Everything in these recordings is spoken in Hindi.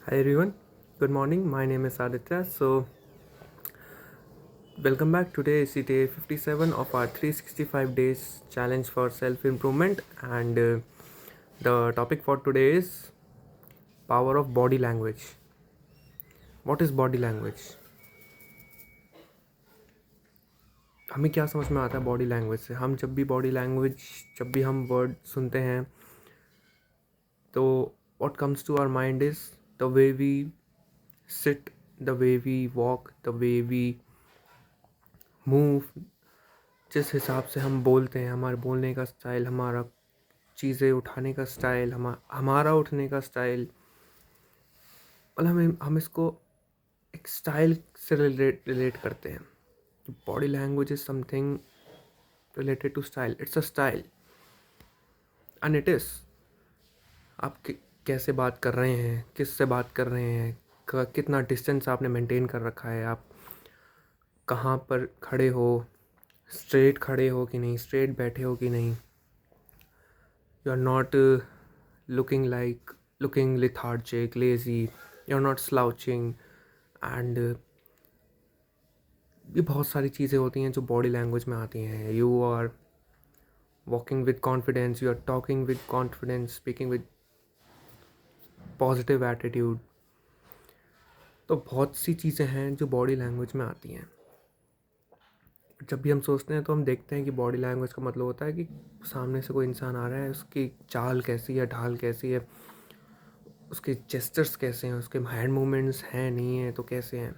Hi everyone, good morning. My name is Aditya. Welcome back. Today is day 57 of our 365 days challenge for self improvement, and the topic for today is power of body language. What is body language? हमें क्या समझ में आता है बॉडी लैंग्वेज से? हम जब भी हम वर्ड सुनते हैं तो what comes to our mind is the way we sit, the way we walk, the way we move, जिस हिसाब से हम बोलते हैं, हमारे बोलने का स्टाइल, हमारा चीज़ें उठाने का स्टाइल, हमारा उठने का स्टाइल, मतलब हम इसको एक स्टाइल से रिलेट करते हैं. Body language is something related to style. It's a style and it is. आप कैसे बात कर रहे हैं, किस से बात कर रहे हैं, कितना डिस्टेंस आपने मेंटेन कर रखा है, आप कहाँ पर खड़े हो, स्ट्रेट खड़े हो कि नहीं, स्ट्रेट बैठे हो कि नहीं, you are not looking lethargic, lazy, you're not slouching, and ये बहुत सारी चीज़ें होती हैं जो बॉडी लैंग्वेज में आती हैं. You are walking with confidence, you are talking with confidence, speaking with positive attitude. तो बहुत सी चीज़ें हैं जो बॉडी लैंग्वेज में आती हैं. जब भी हम सोचते हैं तो हम देखते हैं कि बॉडी लैंग्वेज का मतलब होता है कि सामने से कोई इंसान आ रहा है, उसकी चाल कैसी है, ढाल कैसी है, उसके जेस्चर्स कैसे हैं, उसके हैंड मूवमेंट्स हैं नहीं हैं तो कैसे हैं.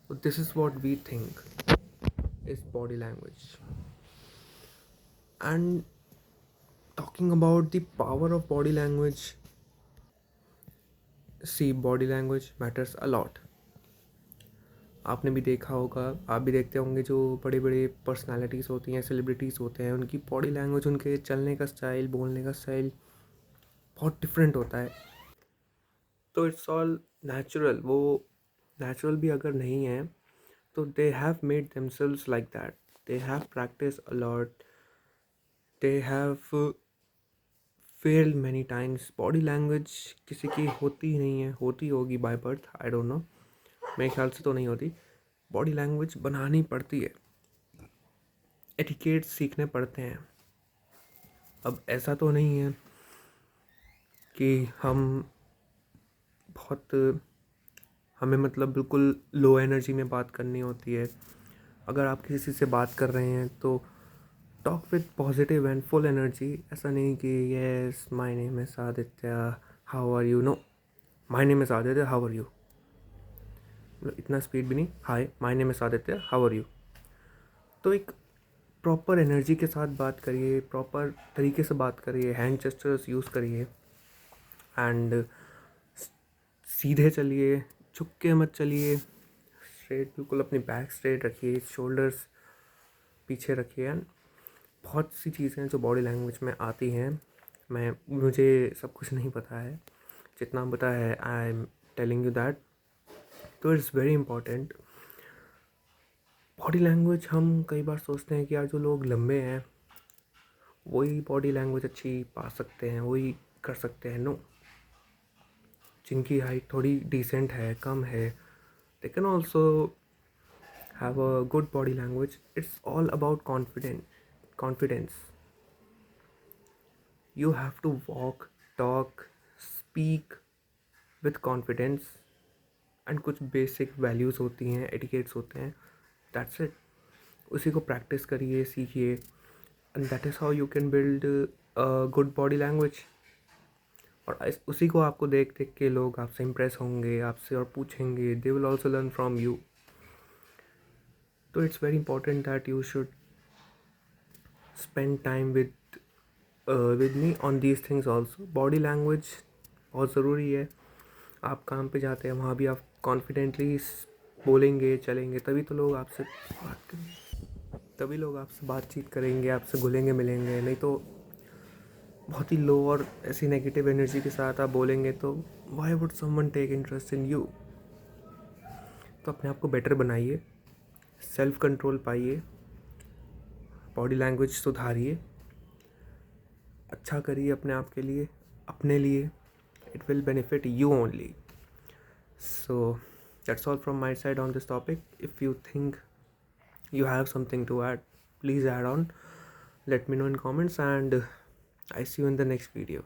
तो this is what we think is body language. And talking about the power of body language, see body language matters a lot. आपने भी देखा होगा, आप भी देखते होंगे, जो बड़े बड़े पर्सनालिटीज़ होती हैं, सेलिब्रिटीज़ होते हैं, उनकी बॉडी लैंग्वेज, उनके चलने का स्टाइल, बोलने का स्टाइल बहुत डिफरेंट होता है. तो इट्स ऑल नेचुरल. वो नेचुरल भी अगर नहीं है तो they have made themselves like that. They have practice a lot. They have failed many times. Body language किसी की होती ही नहीं है, होती होगी by birth, I don't know, मेरे ख्याल से तो नहीं होती. बॉडी लैंग्वेज बनानी पड़ती है, एटिकेट्स सीखने पड़ते हैं. अब ऐसा तो नहीं है कि बहुत हमें मतलब बिल्कुल लो एनर्जी में बात करनी होती है. अगर आप किसी से बात कर रहे हैं तो talk with positive and full energy. ऐसा नहीं कि yes my name is Aditya, how are you. No, my name is Aditya, how are you. मतलब इतना स्पीड भी नहीं. Hi, my name is Aditya, how are you. तो एक प्रॉपर एनर्जी के साथ बात करिए, प्रॉपर तरीके से बात करिए, हैंड जेस्चर्स यूज़ करिए, एंड सीधे चलिए, झुक के मत चलिए. स्ट्रेट, बिल्कुल अपनी बैक स्ट्रेट रखिए, शोल्डर्स पीछे रखिए. एंड बहुत सी चीज़ें हैं जो बॉडी लैंग्वेज में आती हैं. मुझे सब कुछ नहीं पता है, जितना पता है I am telling you that. तो it's very important. Body language, हम कई बार सोचते हैं कि यार जो लोग लंबे हैं वही बॉडी लैंग्वेज अच्छी पा सकते हैं, वही कर सकते हैं. नो, जिनकी हाइट थोड़ी डिसेंट है, कम है, they can also have a good body language. It's all about confidence. You have to walk, talk, speak with confidence. And कुछ बेसिक वैल्यूज़ होती हैं, एटिकेट्स होते हैं. That's it. उसी को प्रैक्टिस करिए, सीखिए, and that is how you can build good body language. और उसी को आपको देख देख के लोग आपसे इम्प्रेस होंगे, आपसे और पूछेंगे. They will also learn from you. तो it's very important that you should spend time with me on these things also. Body language बहुत ज़रूरी है. आप काम पे जाते हैं, वहाँ भी आप कॉन्फिडेंटली बोलेंगे, चलेंगे, तभी लोग आपसे बातचीत करेंगे, आपसे घुलेंगे मिलेंगे. नहीं तो बहुत ही लो और ऐसी नेगेटिव एनर्जी के साथ आप बोलेंगे तो why would someone take interest in you. तो अपने आप को बेटर बनाइए, सेल्फ कंट्रोल पाइए, बॉडी लैंग्वेज सुधारिए, अच्छा करिए अपने आप के लिए, अपने लिए. It will benefit you only. So that's all from my side on this topic. If you think you have something to add, please add on. Let me know in comments, and I see you in the next video.